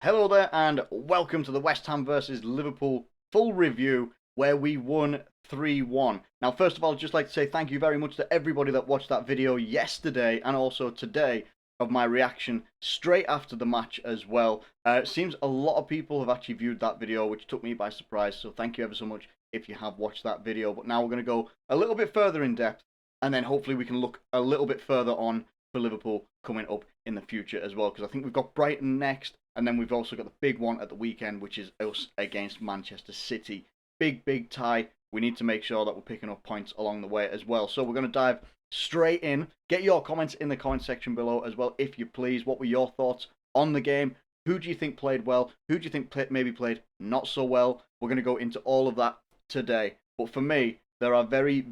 Hello there, and welcome to the West Ham versus Liverpool full review where we won 3-1. Now, first of all, I'd just like to say thank you very much to everybody that watched that video yesterday and also today of my reaction straight after the match as well. It seems a lot of people have actually viewed that video, which took me by surprise, so thank you ever so much if you have watched that video. But now we're going to go a little bit further in depth, and then hopefully we can look a little bit further on for Liverpool coming up in the future as well, because I think we've got Brighton next, and then we've also got the big one at the weekend, which is us against Manchester City. Big tie. We need to make sure that we're picking up points along the way as well. So we're going to dive straight in. Get your comments in the comment section below as well, if you please. What were your thoughts on the game? Who do you think played well? Who do you think maybe played not so well? We're going to go into all of that today. But for me, there are very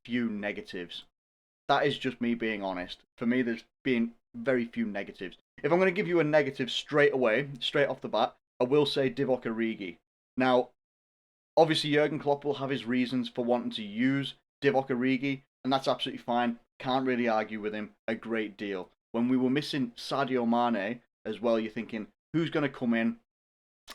few negatives. That is just me being honest. For me, there's been very few negatives. If I'm going to give you a negative straight away, straight off the bat, I will say Divock Origi. Now, obviously Jurgen Klopp will have his reasons for wanting to use Divock Origi, and that's absolutely fine. Can't really argue with him a great deal. When we were missing Sadio Mane as well, you're thinking, who's going to come in?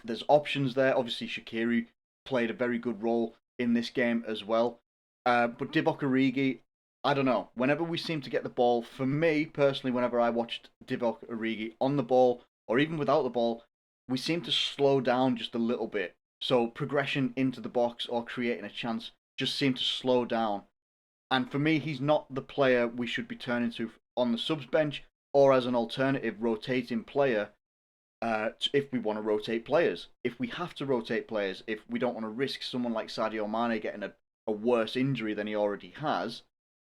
There's options there. Obviously, Shaqiri played a very good role in this game as well. But Divock Origi, I don't know. Whenever we seem to get the ball, for me personally, whenever I watched Divock Origi on the ball or even without the ball, we seem to slow down just a little bit. So progression into the box or creating a chance just seemed to slow down. And for me, he's not the player we should be turning to on the subs bench or as an alternative rotating player if we want to rotate players. If we have to rotate players, if we don't want to risk someone like Sadio Mane getting a worse injury than he already has,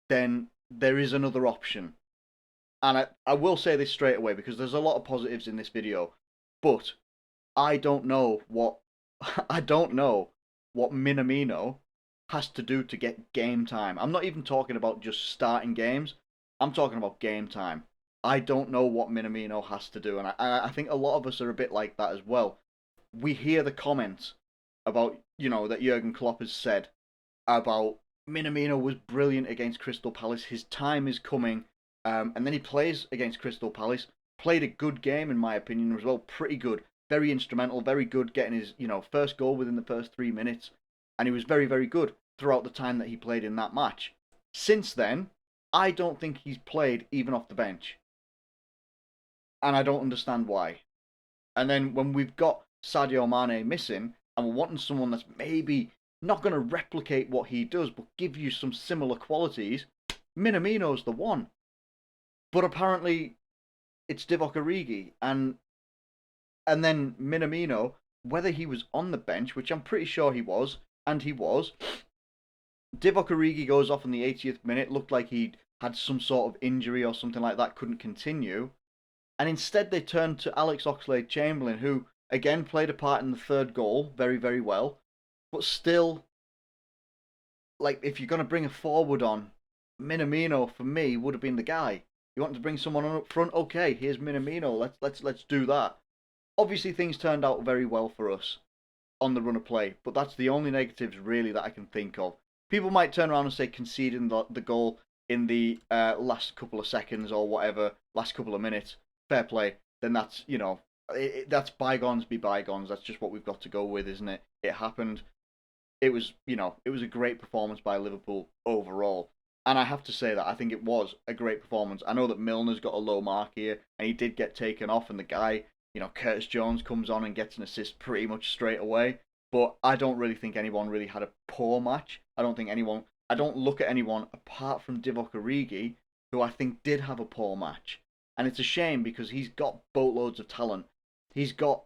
then there is another option. And I will say this straight away because there's a lot of positives in this video, but I don't know what I don't know what Minamino has to do to get game time. I'm not even talking about just starting games. I'm talking about game time. I don't know what Minamino has to do, and I think a lot of us are a bit like that as well. We hear the comments about that Jurgen Klopp has said about Minamino was brilliant against Crystal Palace. His time is coming. And then he plays against Crystal Palace. Played a good game, in my opinion, as well. Pretty good. Very instrumental. Very good getting his first goal within the first 3 minutes. And he was very good throughout the time that he played in that match. Since then, I don't think he's played even off the bench. And I don't understand why. And then when we've got Sadio Mane missing, and we're wanting someone that's maybe not going to replicate what he does, but give you some similar qualities, Minamino's the one. But apparently, it's Divock Origi, and then Minamino, whether he was on the bench, which I'm pretty sure he was, and he was, Divock Origi goes off in the 80th minute, looked like he had some sort of injury or something like that, couldn't continue, and instead they turned to Alex Oxlade-Chamberlain, who again played a part in the third goal very well, but still, like, if you're going to bring a forward on, Minamino for me would have been the guy. You want to bring someone on up front? Okay, here's Minamino. Let's do that. Obviously, things turned out very well for us on the run of play, but that's the only negatives really that I can think of. People might turn around and say conceding the goal in the last couple of seconds or whatever, last couple of minutes. Fair play. Then that's that's bygones be bygones. That's just what we've got to go with, isn't it? It happened. It was it was a great performance by Liverpool overall. And I have to say that I think it was a great performance. I know that Milner's got a low mark here, and he did get taken off, and the guy, Curtis Jones comes on and gets an assist pretty much straight away. But I don't really think anyone really had a poor match. I don't look at anyone apart from Divock Origi, who I think did have a poor match. And it's a shame because he's got boatloads of talent. He's got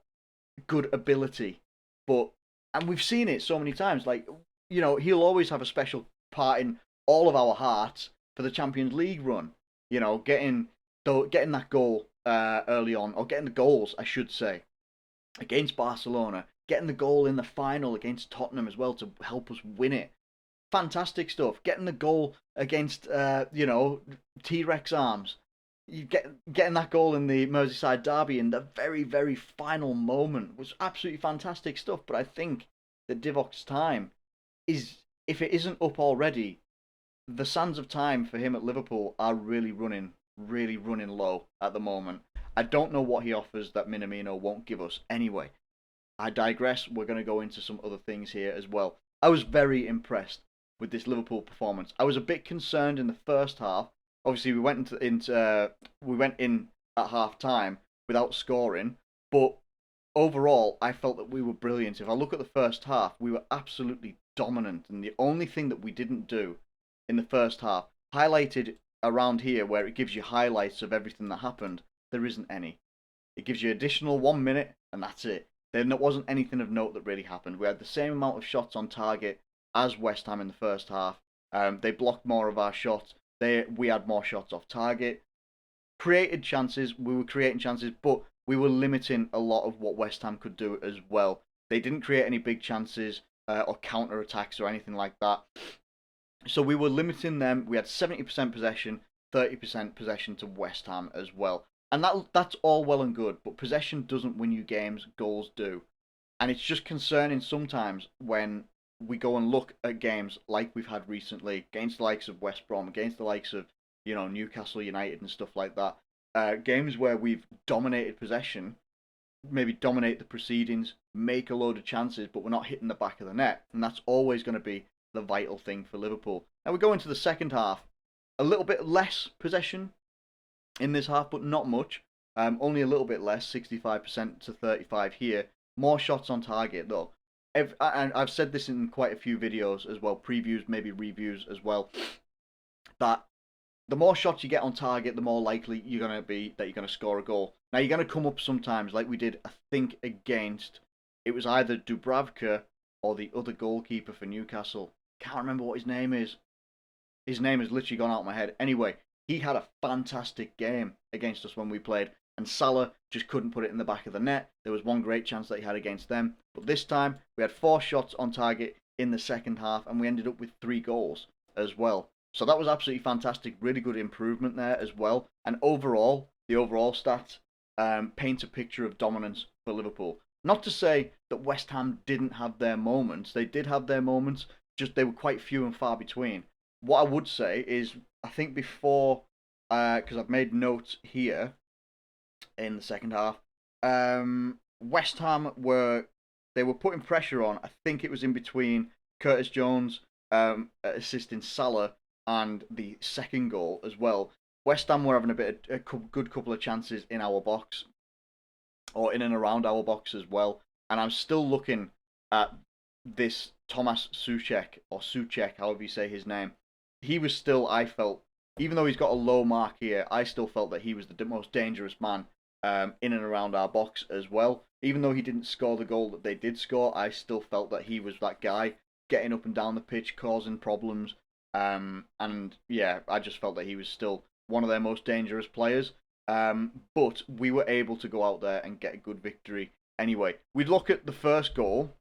good ability. And we've seen it so many times. Like, he'll always have a special part in all of our hearts for the Champions League run. Getting that goal early on, or getting the goals, I should say, against Barcelona, getting the goal in the final against Tottenham as well to help us win it. Fantastic stuff. Getting the goal against, T-Rex Arms. Getting that goal in the Merseyside derby in the very final moment was absolutely fantastic stuff. But I think that Divock's time is, if it isn't up already, the sands of time for him at Liverpool are really running low at the moment. I don't know what he offers that Minamino won't give us anyway. I digress. We're going to go into some other things here as well. I was very impressed with this Liverpool performance. I was a bit concerned in the first half. Obviously, we went in at half time without scoring, but overall, I felt that we were brilliant. If I look at the first half, we were absolutely dominant, and the only thing that we didn't do in the first half, highlighted around here where it gives you highlights of everything that happened, there isn't any. It gives you additional 1 minute, and that's it. There wasn't anything of note that really happened. We had the same amount of shots on target as West Ham in the first half. They blocked more of our shots. We had more shots off target. Created chances. We were creating chances, but we were limiting a lot of what West Ham could do as well. They didn't create any big chances or counter attacks or anything like that. So we were limiting them. We had 70% possession, 30% possession to West Ham as well. And that's all well and good, but possession doesn't win you games, goals do. And it's just concerning sometimes when we go and look at games like we've had recently against the likes of West Brom, against the likes of, Newcastle United and stuff like that. Games where we've dominated possession, maybe dominate the proceedings, make a load of chances, but we're not hitting the back of the net. And that's always going to be the vital thing for Liverpool. Now we go into the second half, a little bit less possession in this half, but not much. Only a little bit less, 65% to 35% here. More shots on target though. I've said this in quite a few videos as well, previews, maybe reviews as well, that the more shots you get on target, the more likely you're going to be that you're going to score a goal. Now you're going to come up sometimes, like we did, I think, against, it was either Dubravka or the other goalkeeper for Newcastle. Can't remember what his name is. His name has literally gone out of my head. Anyway, he had a fantastic game against us when we played, and Salah just couldn't put it in the back of the net. There was one great chance that he had against them, but this time we had 4 shots on target in the second half, and we ended up with 3 goals as well. So that was absolutely fantastic. Really good improvement there as well. And overall, the overall stats paint a picture of dominance for Liverpool. Not to say that West Ham didn't have their moments. They did have their moments, just they were quite few and far between. What I would say is, I think before, because I've made notes here in the second half, West Ham were putting pressure on. I think it was in between Curtis Jones assisting Salah and the second goal as well. West Ham were having a good couple of chances in our box, or in and around our box as well. And I'm still looking at this Thomas Soucek, or Soucek, however you say his name. He was still, I felt, even though he's got a low mark here, I still felt that he was the most dangerous man in and around our box as well. Even though he didn't score the goal that they did score, I still felt that he was that guy getting up and down the pitch, causing problems. And yeah, I just felt that he was still one of their most dangerous players. But we were able to go out there and get a good victory anyway. We look at the first goal.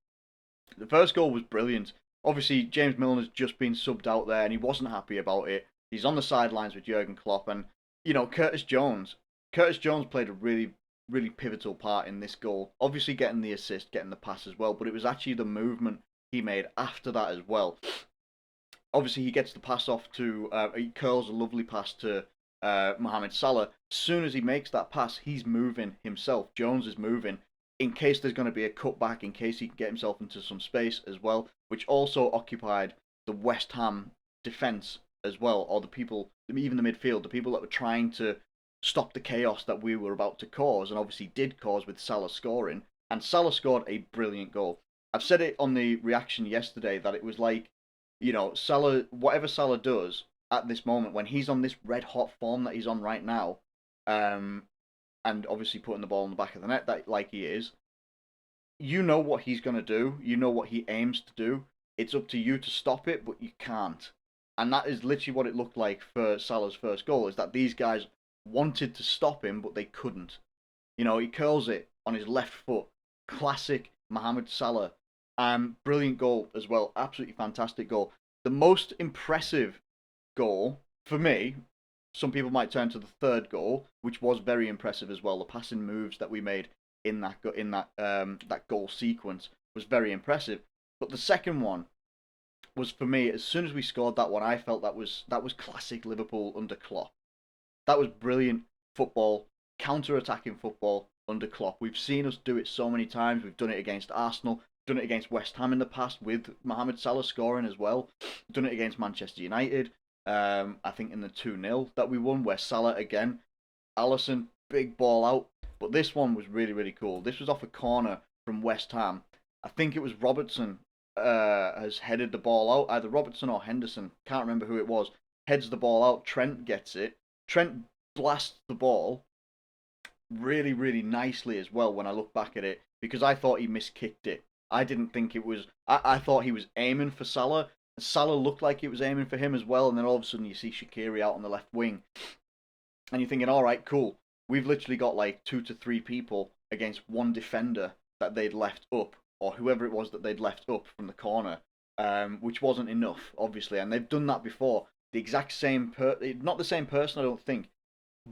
The first goal was brilliant. Obviously, James Milner's just been subbed out there, and he wasn't happy about it. He's on the sidelines with Jurgen Klopp, and Curtis Jones. Curtis Jones played a really, really pivotal part in this goal. Obviously, getting the assist, getting the pass as well, but it was actually the movement he made after that as well. Obviously, he gets the pass off to, he curls a lovely pass to Mohamed Salah. As soon as he makes that pass, he's moving himself. Jones is moving in case there's going to be a cutback, in case he can get himself into some space as well, which also occupied the West Ham defence as well, or the people, even the midfield, the people that were trying to stop the chaos that we were about to cause, and obviously did cause with Salah scoring. And Salah scored a brilliant goal. I've said it on the reaction yesterday that it was like, Salah, whatever Salah does at this moment, when he's on this red hot form that he's on right now, and obviously putting the ball in the back of the net that like he is, you know what he's going to do. You know what he aims to do. It's up to you to stop it, but you can't. And that is literally what it looked like for Salah's first goal, is that these guys wanted to stop him, but they couldn't. He curls it on his left foot. Classic Mohamed Salah. Brilliant goal as well. Absolutely fantastic goal. The most impressive goal, for me, some people might turn to the third goal, which was very impressive as well. The passing moves that we made in that goal sequence was very impressive. But the second one was, for me, as soon as we scored that one, I felt that was classic Liverpool under Klopp. That was brilliant football. counter-attacking football under Klopp. We've seen us do it so many times. We've done it against Arsenal, done it against West Ham in the past with Mohamed Salah scoring as well. Done it against Manchester United. I think in the 2-0 that we won, where Salah again, Alisson, big ball out. But this one was really, really cool. This was off a corner from West Ham. I think it was Robertson has headed the ball out. Either Robertson or Henderson. Can't remember who it was. Heads the ball out. Trent gets it. Trent blasts the ball really, really nicely as well when I look back at it, because I thought he miskicked it. I didn't think it was. I thought he was aiming for Salah. Salah looked like it was aiming for him as well, and then all of a sudden you see Shaqiri out on the left wing, and you're thinking, all right, cool. We've literally got like 2 to 3 people against one defender that they'd left up, or whoever it was that they'd left up from the corner, which wasn't enough, obviously. And they've done that before. The exact same, not the same person, I don't think,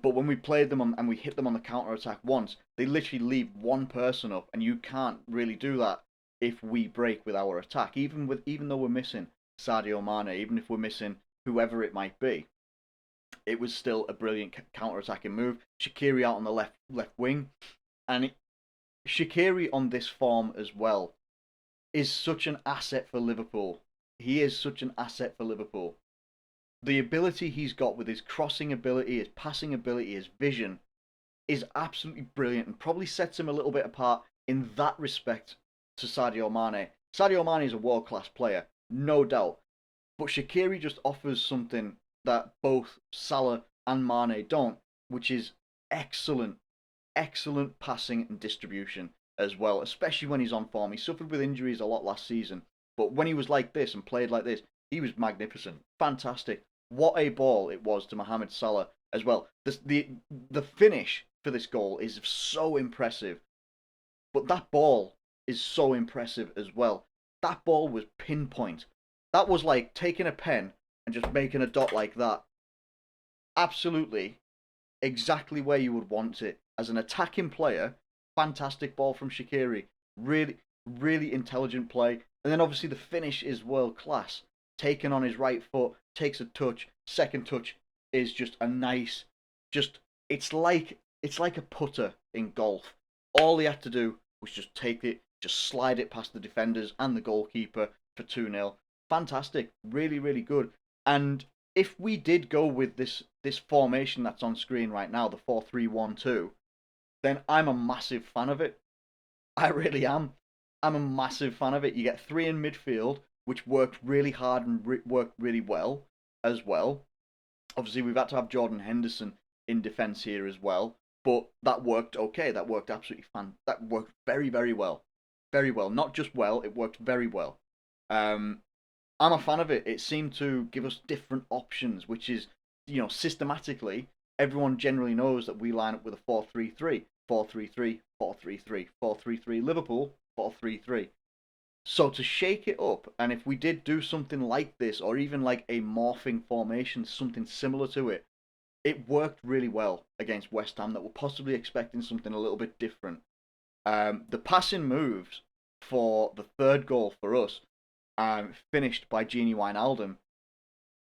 but when we played them and we hit them on the counter attack once, they literally leave one person up, and you can't really do that if we break with our attack. Even though we're missing Sadio Mane, even if we're missing whoever it might be, it was still a brilliant counter-attacking move. Shaqiri out on the left wing, and Shaqiri on this form as well is such an asset for Liverpool. He is such an asset for Liverpool. The ability he's got with his crossing ability, his passing ability, his vision is absolutely brilliant, and probably sets him a little bit apart in that respect to Sadio Mane. Sadio Mane is a world-class player, no doubt, but Shaqiri just offers something that both Salah and Mane don't, which is excellent passing and distribution as well, especially when he's on form. He suffered with injuries a lot last season, but when he was like this and played like this, he was magnificent, fantastic. What a ball it was to Mohamed Salah as well. The finish for this goal is so impressive, but that ball is so impressive as well. That ball was pinpoint. That was like taking a pen and just making a dot like that. Absolutely, exactly where you would want it. As an attacking player, fantastic ball from Shaqiri. Really, really intelligent play. And then obviously the finish is world class. Taken on his right foot, takes a touch. Second touch is just a nice, it's like a putter in golf. All he had to do was just take it, just slide it past the defenders and the goalkeeper for 2-0. Fantastic, really, really good. And if we did go with this formation that's on screen right now, the 4-3-1-2, then I'm a massive fan of it. I really am. I'm a massive fan of it. You get 3 in midfield, which worked really hard and worked really well as well. Obviously, we've had to have Jordan Henderson in defence here as well, but that worked okay. That worked absolutely That worked very, very well. Very well. Not just well, it worked very well. I'm a fan of it. It seemed to give us different options, which is, systematically, everyone generally knows that we line up with a 4-3-3. 4-3-3, 4-3-3, 4-3-3, Liverpool, 4-3-3. So to shake it up, and if we did do something like this, or even like a morphing formation, something similar to it, it worked really well against West Ham that were possibly expecting something a little bit different. The passing moves for the third goal for us, finished by Gini Wijnaldum,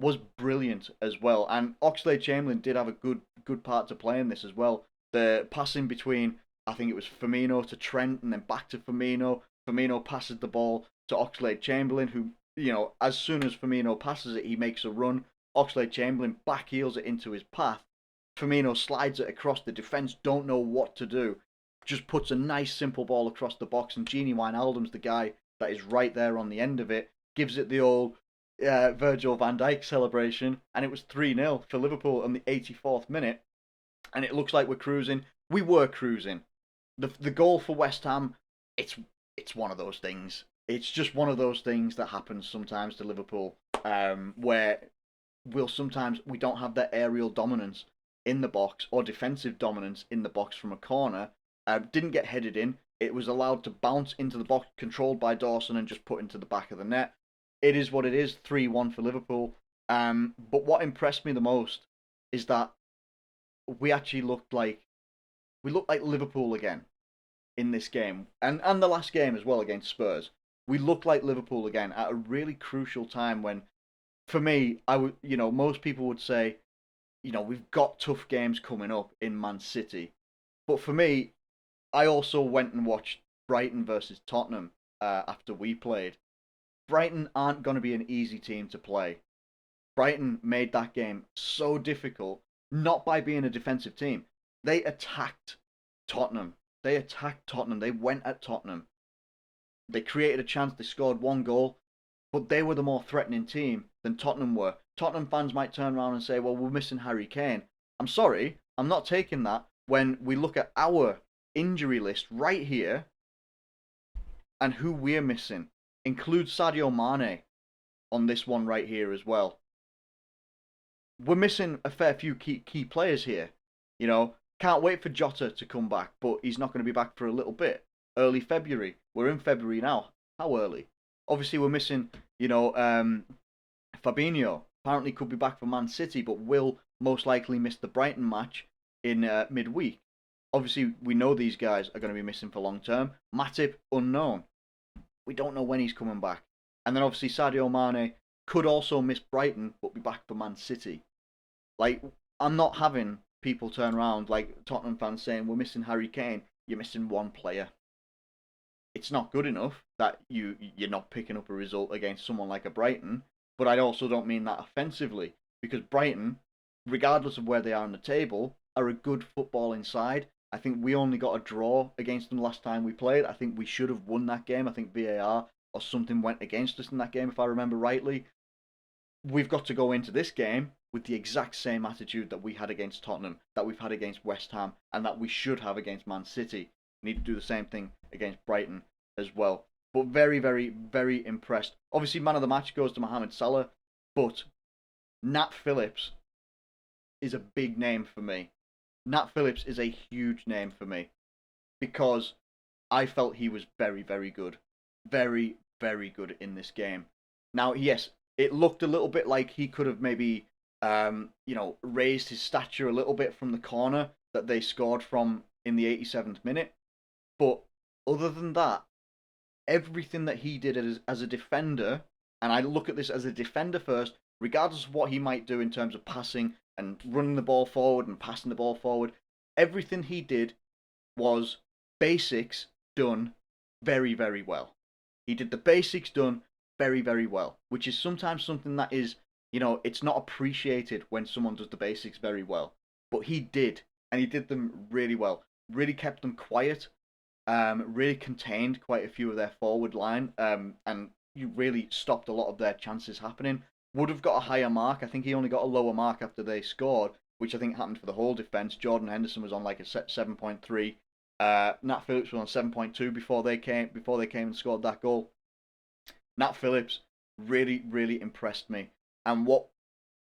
was brilliant as well. And Oxlade-Chamberlain did have a good part to play in this as well. The passing between, I think it was Firmino to Trent and then back to Firmino. Firmino passes the ball to Oxlade-Chamberlain, who, as soon as Firmino passes it, he makes a run. Oxlade-Chamberlain backheels it into his path. Firmino slides it across. The defence don't know what to do. Just puts a nice simple ball across the box, and Gini Wijnaldum's the guy that is right there on the end of it. Gives it the old Virgil van Dijk celebration, and it was 3-0 for Liverpool in the 84th minute. And it looks like we're cruising. We were cruising. The goal for West Ham, it's one of those things. It's just one of those things that happens sometimes to Liverpool, where we don't have that aerial dominance in the box or defensive dominance in the box from a corner. Didn't get headed in. It was allowed to bounce into the box, controlled by Dawson, and just put into the back of the net. It is what it is, 3-1 for Liverpool. But what impressed me the most is that we actually looked like Liverpool again in this game, and the last game as well against Spurs. We looked like Liverpool again at a really crucial time when, for me, most people would say, we've got tough games coming up in Man City. But for me, I also went and watched Brighton versus Tottenham after we played. Brighton aren't going to be an easy team to play. Brighton made that game so difficult, not by being a defensive team. They attacked Tottenham. They attacked Tottenham. They went at Tottenham. They created a chance. They scored one goal, but they were the more threatening team than Tottenham were. Tottenham fans might turn around and say, well, we're missing Harry Kane. I'm sorry, I'm not taking that when we look at our injury list right here and who we're missing. Include Sadio Mane on this one right here as well. We're missing a fair few key players here. You know, can't wait for Jota to come back, but he's not going to be back for a little bit. Early February. We're in February now. How early? Obviously, we're missing, Fabinho. Apparently could be back for Man City, but will most likely miss the Brighton match in midweek. Obviously, we know these guys are going to be missing for long term. Matip, unknown. We don't know when he's coming back. And then obviously Sadio Mane could also miss Brighton, but be back for Man City. Like, I'm not having people turn around like Tottenham fans saying, we're missing Harry Kane. You're missing one player. It's not good enough that you're not picking up a result against someone like a Brighton, but I also don't mean that offensively, because Brighton, regardless of where they are on the table, are a good footballing side. I think we only got a draw against them last time we played. I think we should have won that game. I think VAR or something went against us in that game, if I remember rightly. We've got to go into this game with the exact same attitude that we had against Tottenham, that we've had against West Ham, and that we should have against Man City. We need to do the same thing against Brighton as well. But very, very, very impressed. Obviously, man of the match goes to Mohamed Salah, but Nat Phillips is a big name for me. Nat Phillips is a huge name for me because I felt he was very, very good. Very, very good in this game. Now, yes, it looked a little bit like he could have maybe, raised his stature a little bit from the corner that they scored from in the 87th minute. But other than that, everything that he did as a defender, and I look at this as a defender first, regardless of what he might do in terms of passing and running the ball forward and passing the ball forward, everything he did was basics done very, very well. He did the basics done very, very well, which is sometimes something that is, it's not appreciated when someone does the basics very well. But he did, and he did them really well. Really kept them quiet, really contained quite a few of their forward line, and you really stopped a lot of their chances happening. Would have got a higher mark. I think he only got a lower mark after they scored, which I think happened for the whole defence. Jordan Henderson was on like a 7.3. Nat Phillips was on 7.2 before they came and scored that goal. Nat Phillips really, really impressed me. And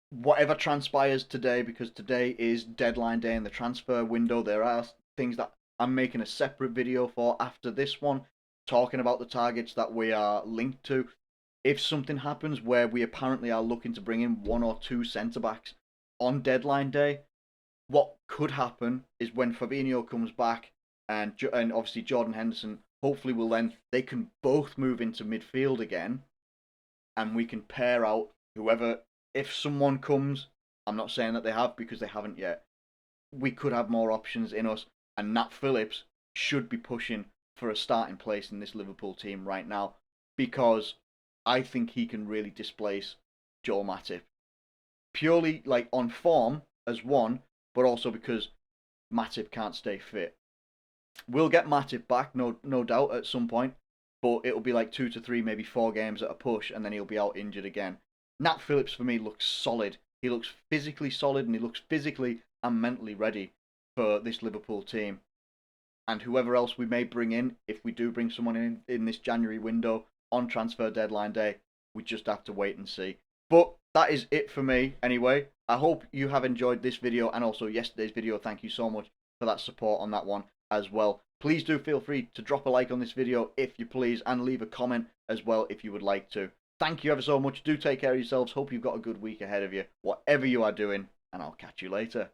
whatever transpires today, because today is deadline day in the transfer window, there are things that I'm making a separate video for after this one, talking about the targets that we are linked to. If something happens where we apparently are looking to bring in one or two centre-backs on deadline day, what could happen is when Fabinho comes back and obviously Jordan Henderson hopefully they can both move into midfield again, and we can pair out whoever. If someone comes, I'm not saying that they have because they haven't yet, we could have more options in us, and Nat Phillips should be pushing for a starting place in this Liverpool team right now, because I think he can really displace Joel Matip. Purely like on form as one, but also because Matip can't stay fit. We'll get Matip back, no doubt, at some point, but it'll be like 2 to 3, maybe 4 games at a push, and then he'll be out injured again. Nat Phillips for me looks solid. He looks physically solid, and he looks physically and mentally ready for this Liverpool team. And whoever else we may bring in, if we do bring someone in this January window on transfer deadline day, we just have to wait and see. But that is it for me anyway. I hope you have enjoyed this video and also yesterday's video. Thank you so much for that support on that one as well. Please do feel free to drop a like on this video if you please, and leave a comment as well if you would like to. Thank you ever so much. Do take care of yourselves. Hope you've got a good week ahead of you, whatever you are doing, and I'll catch you later.